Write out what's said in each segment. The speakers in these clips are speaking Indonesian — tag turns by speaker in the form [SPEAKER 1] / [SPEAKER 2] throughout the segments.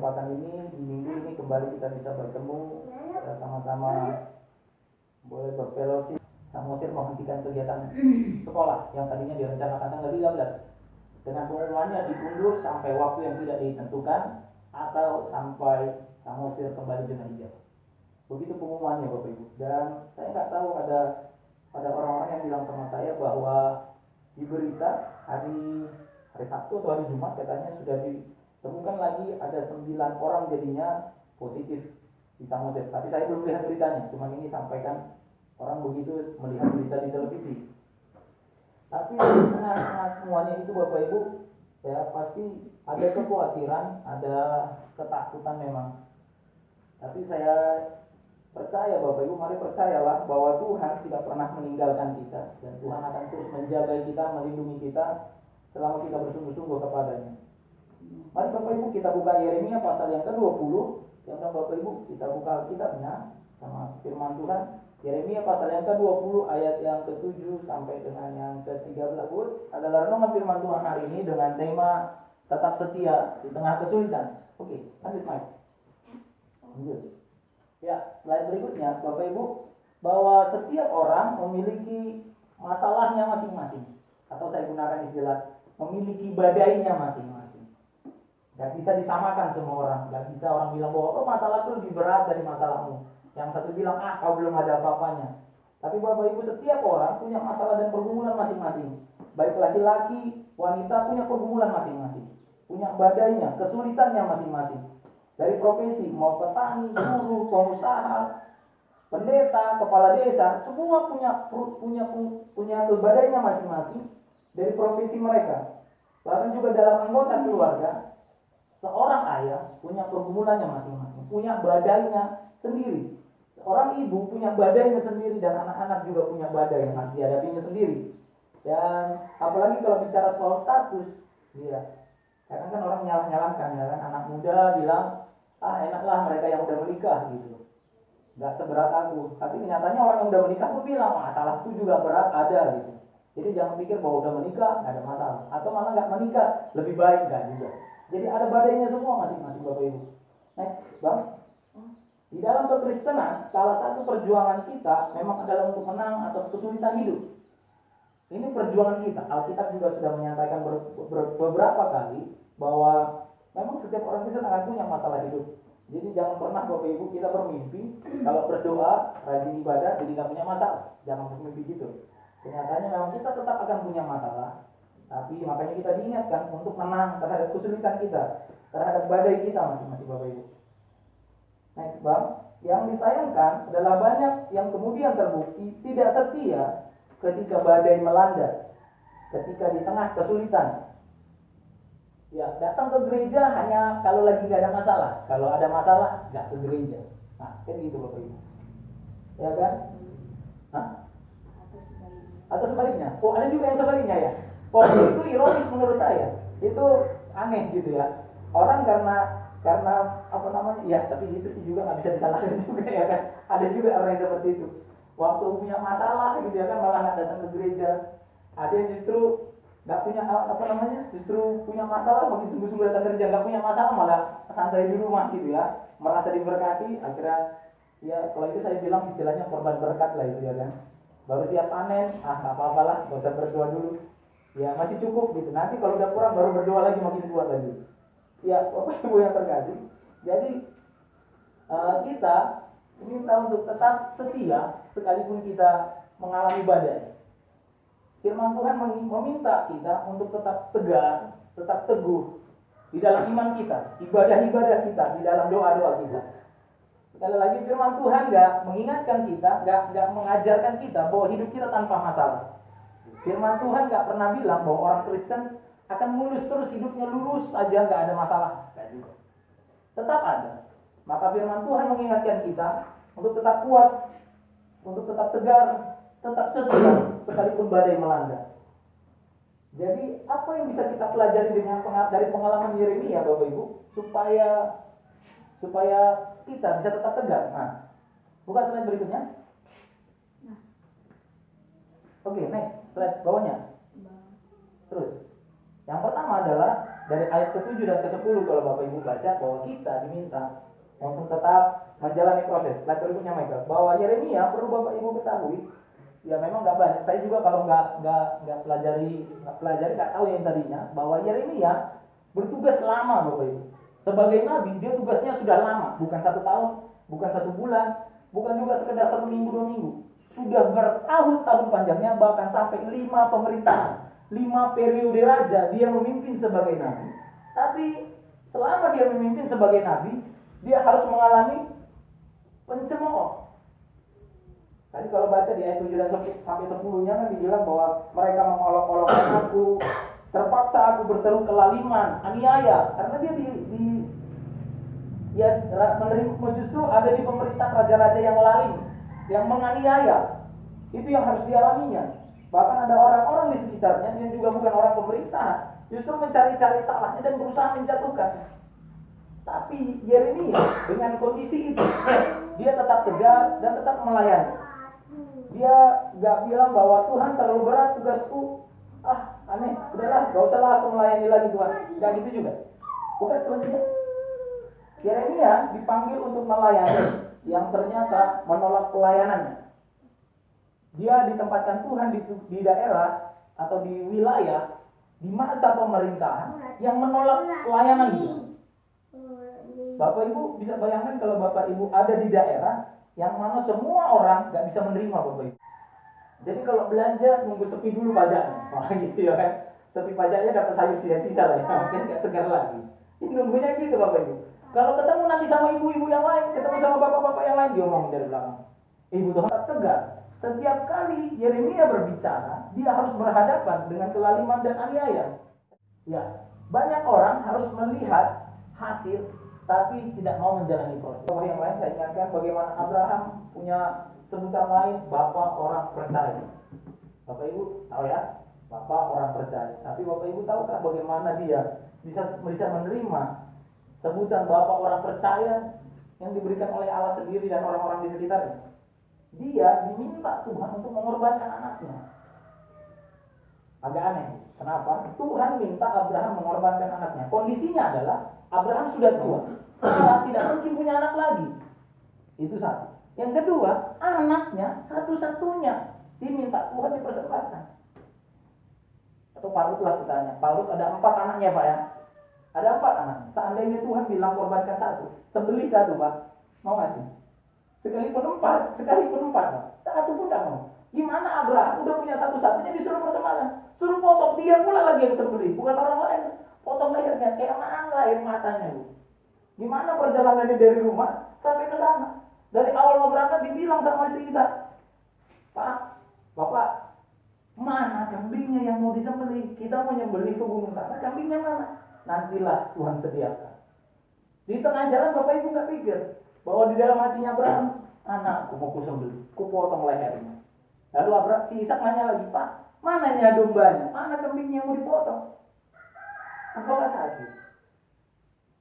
[SPEAKER 1] kesempatan ini, di minggu ini kembali kita bisa bertemu, kita sama-sama boleh berfellowship. Samosir menghentikan kegiatan sekolah yang tadinya direncanakan tanggal 13 dengan pengumumannya diundur sampai waktu yang tidak ditentukan atau sampai Samosir kembali dengan hijau. Begitu pengumumannya Bapak Ibu. Dan saya nggak tahu ada orang-orang yang bilang sama saya bahwa di berita hari Sabtu atau hari Jumat katanya sudah ditemukan lagi ada 9 orang jadinya positif di Samosir. Tapi saya belum lihat beritanya, cuma ini sampaikan orang begitu melihat berita di televisi. Tapi di tengah-tengah semuanya itu Bapak Ibu, ya pasti ada kekhawatiran, ada ketakutan memang. Tapi saya percaya Bapak Ibu, mari percayalah bahwa Tuhan tidak pernah meninggalkan kita, dan Tuhan akan terus menjaga kita, melindungi kita selama kita bersungguh-sungguh kepadanya. Mari Bapak Ibu kita buka Yeremia pasal yang ke-20. Yang Bapak Ibu kita buka kitabnya sama firman Tuhan. Yeremia pasal yang ke-20 ayat yang ke-7 sampai dengan yang ke-13 adalah renungan firman Tuhan hari ini dengan tema tetap setia di tengah kesulitan. Oke, lanjut Mike. Lanjut. Ya, slide berikutnya Bapak Ibu, bahwa setiap orang memiliki masalahnya masing-masing, atau saya gunakan istilah memiliki badainya masing-masing. Gak bisa disamakan semua orang. Gak bisa orang bilang bahwa masalah itu lebih berat dari masalahmu. Yang satu bilang kau belum ada apa-apanya. Tapi Bapak Ibu, setiap orang punya masalah dan pergumulan masing-masing. Baik laki-laki, wanita punya pergumulan masing-masing, punya badainya, kesulitannya masing-masing. Dari profesi, mau petani, buruh, pengusaha, pendeta, kepala desa, semua punya badainya masing-masing dari profesi mereka. Bahkan juga dalam anggota keluarga, seorang ayah punya pergumulannya masing-masing, punya badainya sendiri. Seorang ibu punya badainya sendiri, dan anak-anak juga punya badai yang harus dihadapinya sendiri. Dan apalagi kalau bicara soal status, ya, kadang kan orang nyalah-nyalahkan, ya kan, anak muda bilang, enaklah mereka yang udah menikah gitu, nggak seberat aku. Tapi kenyataannya orang yang udah menikah pun bilang, masalahku juga berat ada gitu. Jadi jangan pikir bahwa udah menikah nggak ada masalah, atau malah nggak menikah lebih baik, nggak juga. Jadi ada badainya semua masing-masing Bapak Ibu. Next, Bang. Di dalam kekristenan, salah satu perjuangan kita memang adalah untuk menang atas kesulitan hidup. Ini perjuangan kita. Alkitab juga sudah menyatakan beberapa kali bahwa memang setiap orang Kristen akan punya masalah hidup. Jadi jangan pernah Bapak Ibu kita bermimpi kalau berdoa, rajin ibadah, jadi nggak punya masalah. Jangan bermimpi gitu. Kenyataannya memang kita tetap akan punya masalah. Tapi makanya kita diingatkan untuk menang terhadap kesulitan kita, terhadap badai kita masing-masing Bapak Ibu. Next Bang, yang disayangkan adalah banyak yang kemudian terbukti tidak setia ketika badai melanda, ketika di tengah kesulitan. Ya, datang ke gereja hanya kalau lagi nggak ada masalah. Kalau ada masalah, nggak ke gereja. Nah, kan gitu Bapak Ibu. Ya kan? Hah? Atau sebaliknya? Oh, ada juga yang sebaliknya ya. Oh, itu ironis menurut saya. Itu aneh gitu ya. Orang karena apa namanya? Ya, tapi itu sih juga nggak bisa disalahkan juga ya kan. Ada juga orang yang seperti itu. Waktu punya masalah gitu ya kan, malah nggak datang ke gereja. Ada yang justru nggak punya apa namanya, justru punya masalah makin sungguh-sungguh datang kerja, nggak punya masalah malah santai di rumah gitu ya, merasa diberkati. Akhirnya ya kalau itu saya bilang istilahnya korban berkat lah itu ya kan, baru siap panen, nggak apa-apa lah, nggak usah berdoa dulu ya, masih cukup gitu, nanti kalau udah kurang baru berdoa lagi, makin kuat lagi ya. Bapak Ibu yang terkasih, jadi kita diminta untuk tetap setia sekalipun kita mengalami badai. Firman Tuhan meminta kita untuk tetap tegar, tetap teguh di dalam iman kita, ibadah-ibadah kita, di dalam doa-doa kita. Sekali lagi firman Tuhan nggak mengingatkan kita, nggak mengajarkan kita bahwa hidup kita tanpa masalah. Firman Tuhan nggak pernah bilang bahwa orang Kristen akan mulus terus hidupnya lurus saja nggak ada masalah. Nggak juga. Tetap ada. Maka firman Tuhan mengingatkan kita untuk tetap kuat, untuk tetap tegar, tetap setia sekalipun badai melanda. Jadi apa yang bisa kita pelajari dari pengalaman Yeremia Bapak Ibu supaya kita bisa tetap tegar? Nah, buka slide berikutnya. Oke, next slide bawahnya. Terus, yang pertama adalah dari ayat ke-7 dan ke-10 kalau Bapak Ibu baca, bahwa kita diminta untuk tetap menjalani proses. Slide berikutnya Michael, bahwa Yeremia perlu Bapak Ibu ketahui, ya memang nggak banyak. Saya juga kalau nggak pelajari nggak tahu yang tadinya, bahwa Yeremia bertugas lama Bapak Ibu. Sebagai nabi dia tugasnya sudah lama, bukan 1 tahun, bukan 1 bulan, bukan juga sekedar 1 minggu 2 minggu. Sudah bertahun-tahun panjangnya, bahkan sampai 5 pemerintahan, 5 periode raja dia memimpin sebagai nabi. Tapi selama dia memimpin sebagai nabi, dia harus mengalami pencemooh. Tadi kalau baca di ayat 7 dan sampai 10-nya kan dibilang bahwa mereka mengolok-olokkan aku, terpaksa aku berseru kelaliman, aniaya, karena dia menerima, justru ada di pemerintahan raja-raja yang lalim, yang menganiaya. Itu yang harus dialaminya. Bahkan ada orang-orang di sekitarnya yang juga bukan orang pemerintah, justru mencari-cari salahnya dan berusaha menjatuhkan. Tapi Yeremia dengan kondisi itu, dia tetap tegar dan tetap melayani. Dia gak bilang bahwa Tuhan terlalu berat tugasku, aneh, udahlah, gak usahlah aku melayani lagi Tuhan. Gak gitu juga. Bukan sebenarnya. Yeremia dipanggil untuk melayani yang ternyata menolak pelayanannya. Dia ditempatkan Tuhan di daerah atau di wilayah di masa pemerintahan yang menolak pelayanan dia. Bapak Ibu bisa bayangkan kalau Bapak Ibu ada di daerah yang mana semua orang gak bisa menerima Bapak Ibu. Jadi kalau belanja nunggu sepi dulu pajaknya, gitu ya kan. Sepi pajaknya dapat sayur sisa-sisa lah ya, mungkin gak segar lagi. Ini nunggunya gitu Bapak Ibu. Kalau ketemu nanti sama ibu-ibu yang lain, ketemu sama bapak-bapak yang lain, diomongin dari belakang. Ibu Tuhan tegar. Setiap kali Yeremia berbicara, dia harus berhadapan dengan kelaliman dan aniaya. Ya, banyak orang harus melihat hasil, tapi tidak mau menjalani proses. Yang lain saya ingatkan bagaimana Abraham punya sebutan lain, Bapak orang percaya. Bapak Ibu tahu ya, Bapak orang percaya. Tapi Bapak Ibu tahukah bagaimana dia bisa menerima sebutan Bapak orang percaya yang diberikan oleh Allah sendiri dan orang-orang di sekitarnya? Dia diminta Tuhan untuk mengorbankan anaknya. Agak aneh. Kenapa? Tuhan minta Abraham mengorbankan anaknya. Kondisinya adalah Abraham sudah tua, tidak mungkin punya anak lagi. Itu satu. Yang kedua, anaknya satu-satunya diminta Tuhan dipersembahkan. Atau Parut lah kitanya. Parut ada 4 anaknya Pak ya. Ada 4 anak. Seandainya Tuhan bilang korbankan 1, sembelih 1 Pak, mau nggak sih? Sekalipun 4, Pak. 1 pun tidak mau. Gimana Abraham udah punya satu-satunya disuruh persembahkan? Suruh potong, dia pula lagi yang sembelih, bukan orang lain. Potong lehernya, kayak mana air matanya Bu. Gimana perjalanannya dari rumah sampai ke sana? Dari awal mau berangkat dibilang sama si Ishak, Pak, Bapak, mana kambingnya yang mau disembelih? Kita mau nyembelih ke gunung sana, kambingnya mana? Nantilah Tuhan sediakan. Di tengah jalan Bapak Ibu nggak pikir bahwa di dalam hatinya Abraham, anakku mau kusembelih, kupotong lehernya. Lalu Abraham, si Ishak nanya lagi, Pak, mananya dombanya? Mana kambingnya yang mau dipotong? Apakah sakit?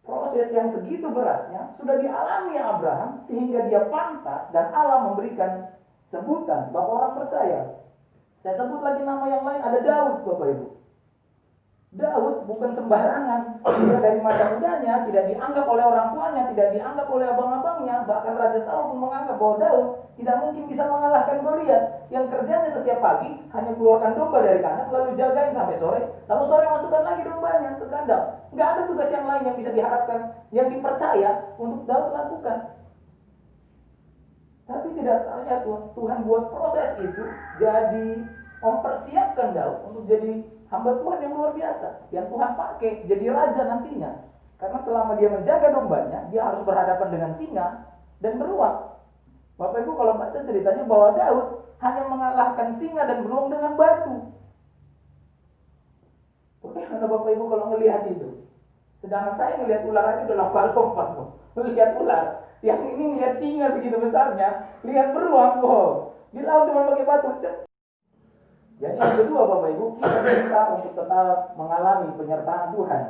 [SPEAKER 1] Proses yang segitu beratnya sudah dialami Abraham sehingga dia pantas dan Allah memberikan sebutan Bapak orang percaya. Saya sebut lagi nama yang lain, ada Daud Bapak Ibu. Daud bukan sembarangan. Dia dari masa mudanya tidak dianggap oleh orang tuanya, tidak dianggap oleh abang-abangnya. Bahkan Raja Saul pun menganggap bahwa Daud tidak mungkin bisa mengalahkan Goliat yang kerjanya setiap pagi hanya keluarkan domba dari kandang lalu jagain sampai sore, lalu sore masukkan lagi dombanya ke kandang. Nggak ada tugas yang lain yang bisa diharapkan, yang dipercaya untuk Daud lakukan. Tapi tidak ternyata Tuhan buat proses itu jadi mempersiapkan Daud untuk jadi hamba Tuhan yang luar biasa, yang Tuhan pakai jadi raja nantinya. Karena selama dia menjaga dombanya, dia harus berhadapan dengan singa dan beruang. Bapak Ibu kalau baca ceritanya bahwa Daud hanya mengalahkan singa dan beruang dengan batu. Bagaimana Bapak Ibu kalau ngelihat itu? Sedangkan saya ngelihat ular aja udah lompat-lompat. Melihat ular, yang ini ngelihat singa segitu besarnya, lihat beruang, di laut cuma pakai batu. Jadi yang kedua Bapak Ibu, kita minta untuk tetap mengalami penyertaan Tuhan.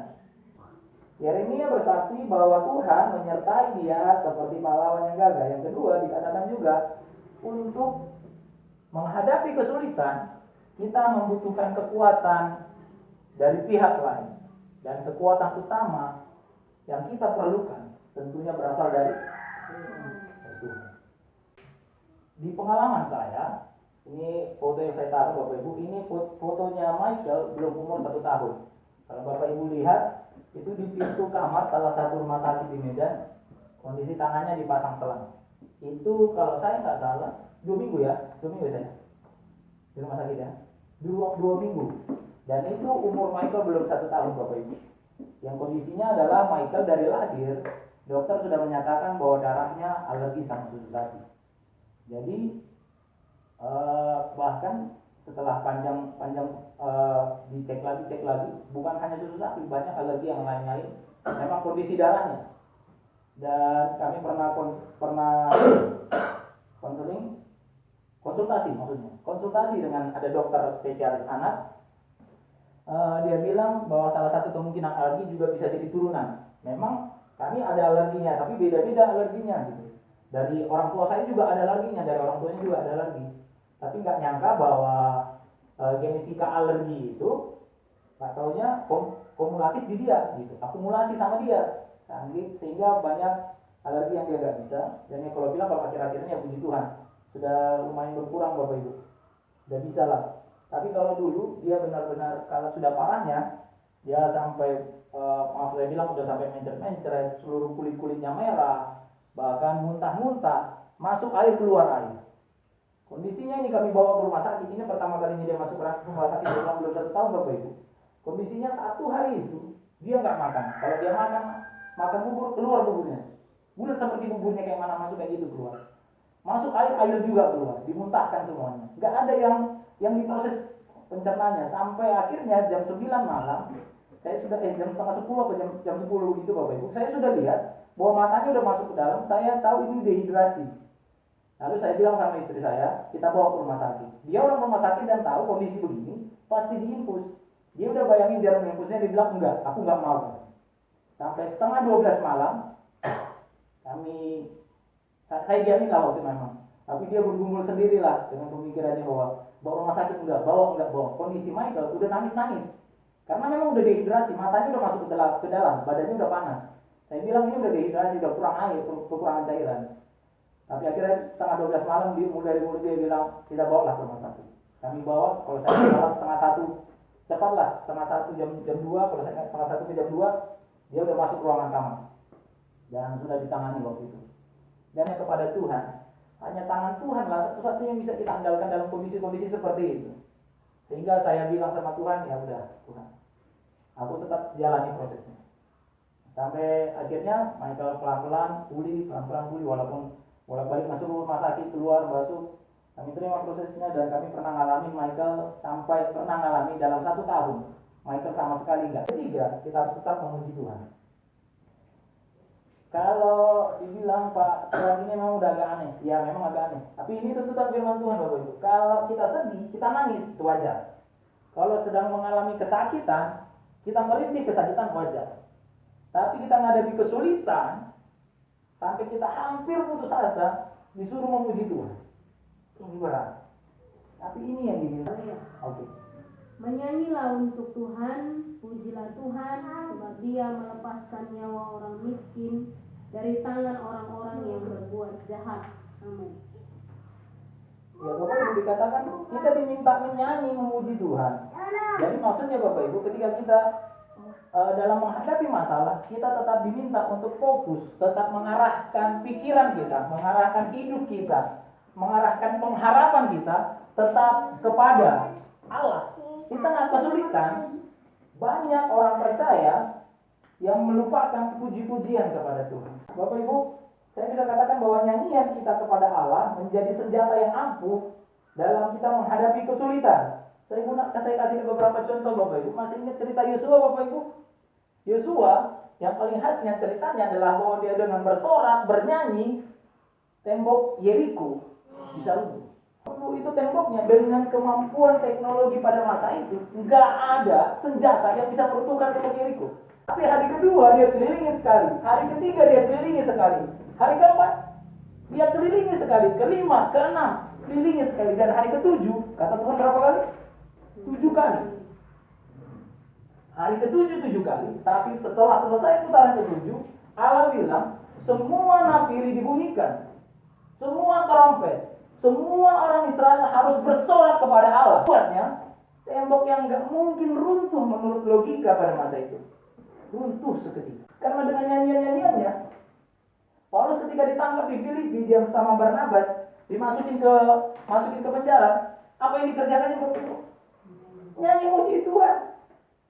[SPEAKER 1] Yeremia bersaksi bahwa Tuhan menyertai dia seperti pahlawan yang gagah. Yang kedua dikatakan juga untuk menghadapi kesulitan kita membutuhkan kekuatan dari pihak lain. Dan kekuatan utama yang kita perlukan tentunya berasal dari Tuhan. Di pengalaman saya, ini foto yang saya taruh Bapak Ibu, ini fotonya Michael belum umur 1 tahun. Kalau Bapak Ibu lihat, itu di pintu kamar salah satu rumah sakit di Medan, kondisi tangannya dipasang selang. Itu kalau saya nggak salah 2 minggu ya, 2 minggu saya di rumah sakit ya, 2 minggu. Dan itu umur Michael belum 1 tahun Bapak Ibu. Yang kondisinya adalah Michael dari lahir, dokter sudah menyatakan bahwa darahnya alergi sama susu sapi. Jadi bahkan setelah panjang dicek lagi, bukan hanya susu sapi, banyak alergi yang lain-lain. Memang kondisi darahnya. Dan kami pernah konsultasi dengan ada dokter spesialis anak. Dia bilang bahwa salah satu kemungkinan alergi juga bisa jadi turunan. Memang kami ada alerginya, tapi beda-beda alerginya gitu. Dari orang tua saya juga ada alerginya, dari orang tuanya juga ada alergi. Tapi nggak nyangka bahwa genetika alergi itu nggak taunya kumulatif di dia gitu, akumulasi sama dia, sehingga banyak alergi yang dia nggak bisa. Dan ya kalau bilang kalau akhir-akhirnya puji Tuhan sudah lumayan berkurang Bapak Ibu, udah bisa lah. Tapi kalau dulu dia benar-benar kalau sudah parahnya, dia sampai maaf saya bilang udah sampai mencret-mencret, seluruh kulit-kulitnya merah, bahkan muntah-muntah, masuk air keluar air. Kondisinya ini kami bawa ke rumah sakit. Ini pertama kalinya dia masuk ke rumah sakit belum 1 tahun Bapak Ibu. Kondisinya 1 hari itu dia nggak makan. Kalau dia makan bubur, keluar buburnya. Bulat seperti buburnya kayak mana masuk kayak gitu keluar. Masuk air juga keluar, dimuntahkan semuanya. Nggak ada yang diproses pencernanya sampai akhirnya jam 9 malam. Saya sudah jam setengah 10 atau jam 10 gitu Bapak Ibu. Saya sudah lihat bahwa matanya udah masuk ke dalam. Saya tahu ini dehidrasi. Lalu saya bilang sama istri saya, kita bawa ke rumah sakit. Dia orang rumah sakit dan tahu kondisi begini, pasti diinfus. Dia udah bayangin jarum infusnya, dia bilang enggak, aku nggak mau. Sampai setengah 12 malam, saya diamin lah waktu memang. Tapi dia bergumul sendirilah dengan pemikirannya bahwa bawa rumah sakit enggak bawa. Kondisi Michael udah nangis. Karena memang udah dehidrasi, matanya udah masuk ke dalam, badannya udah panas. Saya bilang ini udah dehidrasi, udah kurang air, kekurangan cairan. Tapi akhirnya setengah 12 malam dari mulut dia bilang kita bawa lah ke rumah sakit. Kami bawa, kalau saya salah setengah 1, cepatlah setengah 1 jam 2, kalau saya setengah 1 ke jam 2 dia udah masuk ruangan kamar dan sudah ditangani waktu itu. Dan kepada Tuhan, hanya tangan Tuhan lah satu-satunya yang bisa kita andalkan dalam kondisi-kondisi seperti itu. Sehingga saya bilang sama Tuhan, ya udah Tuhan, aku tetap jalani prosesnya. Sampai akhirnya Michael pelan-pelan pulih walaupun bolak-balik masuk rumah sakit, keluar, masuk. Kami terima prosesnya dan kami pernah ngalamin Michael pernah ngalamin dalam 1 tahun. Michael sama sekali enggak. Ketiga, kita harus tetap memuji Tuhan. Kalau dibilang Pak, sekarang ini memang udah agak aneh. Ya memang agak aneh. Tapi ini tuntutan firman Tuhan Bapak Ibu. Kalau kita sedih, kita nangis, itu wajar. Kalau sedang mengalami kesakitan, kita merintih kesakitan wajar. Tapi kita menghadapi kesulitan, sampai kita hampir putus asa, disuruh memuji Tuhan. Ini berat. Tapi ini yang diminta. Oke.
[SPEAKER 2] Menyanyilah untuk Tuhan, pujilah Tuhan, sebab Dia melepaskan nyawa orang miskin dari tangan orang-orang yang berbuat jahat. Amin.
[SPEAKER 1] Ya Bapak Ibu dikatakan kita diminta menyanyi memuji Tuhan. Jadi maksudnya Bapak Ibu ketika kita dalam menghadapi masalah, kita tetap diminta untuk fokus, tetap mengarahkan pikiran kita, mengarahkan hidup kita, mengarahkan pengharapan kita tetap kepada Allah. Di tengah kesulitan, banyak orang percaya yang melupakan puji-pujian kepada Tuhan. Bapak Ibu, saya bisa katakan bahwa nyanyian kita kepada Allah menjadi senjata yang ampuh dalam kita menghadapi kesulitan. Saya kasih beberapa contoh Bapak Ibu. Masih ingat cerita Yosua Bapak Ibu? Yosua yang paling khasnya ceritanya adalah bahwa dia dengan bersorak, bernyanyi, tembok Yeriko bisa runtuh. Itu temboknya dengan kemampuan teknologi pada masa itu nggak ada senjata yang bisa meruntuhkan tembok Yeriko. Tapi hari kedua dia kelilingi sekali, hari ketiga dia kelilingi sekali, hari keempat dia kelilingi sekali, kelima, keenam kelilingi sekali, dan hari ketujuh kata Tuhan berapa kali? 7 kali. Hari ke-7 7 kali, tapi setelah selesai putaran ke-7, Allah bilang semua nafiri dibunyikan, semua trompet, semua orang Israel harus bersorak kepada Allah. Buatnya tembok yang gak mungkin runtuh menurut logika pada masa itu, runtuh seketika. Karena dengan nyanyian-nyanyiannya, Paulus ketika ditangkap di Filipi, dia bersama Barnabas dimasukin ke penjara. Apa yang dikerjakannya begitu? Nyanyi muji Tuhan.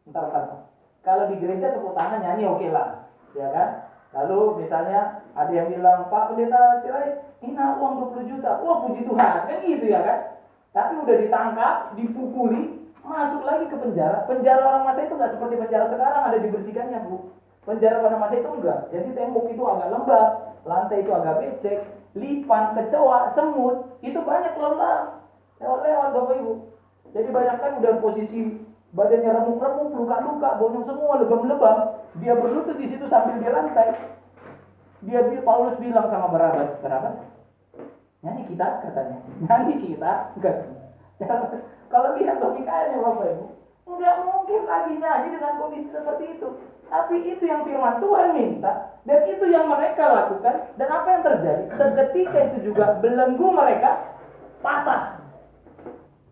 [SPEAKER 1] Bentar. Kalau di gereja tepuk tangan nyanyi oke lah, ya kan? Lalu misalnya ada yang bilang, Pak Pendeta Sirait, ini uang 20 juta. Wah puji Tuhan, kan gitu ya kan? Tapi udah ditangkap, dipukuli, masuk lagi ke penjara. Penjara orang masa itu nggak seperti penjara sekarang ada dibersihkannya, Bu. Penjara pada masa itu enggak. Jadi tembok itu agak lembab, lantai itu agak becek, lipan, kecoa, semut, itu banyak lembab. Lewat-lewat Bapak Ibu. Jadi banyak kan udah posisi badannya remuk-remuk, luka-luka, bonyong semua, lebam-lebam. Dia berlutut di situ sambil di lantai. Paulus bilang sama Barnabas, nyanyi kita katanya. Nyanyi kita, enggak. Kalau lihat logikanya Bapak Ibu, enggak mungkin lagi nyanyi dengan kondisi seperti itu. Tapi itu yang firman Tuhan minta, dan itu yang mereka lakukan. Dan apa yang terjadi? Seketika itu juga belenggu mereka patah.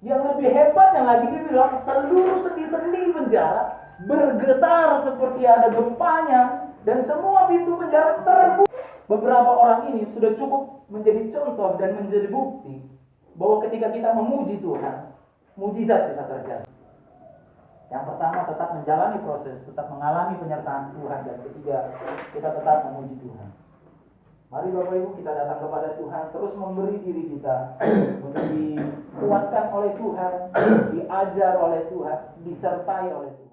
[SPEAKER 1] Yang lebih hebatnya lagi dia bilang seluruh sendi-sendi penjara bergetar seperti ada gempanya, dan semua pintu penjara terbuka. Beberapa orang ini sudah cukup menjadi contoh dan menjadi bukti bahwa ketika kita memuji Tuhan, mujizat bisa terjadi. Yang pertama, tetap menjalani proses, tetap mengalami penyertaan Tuhan, dan ketiga, kita tetap memuji Tuhan. Mari Bapak Ibu kita datang kepada Tuhan, terus memberi diri kita untuk dikuatkan oleh Tuhan, diajar oleh Tuhan, disertai oleh Tuhan.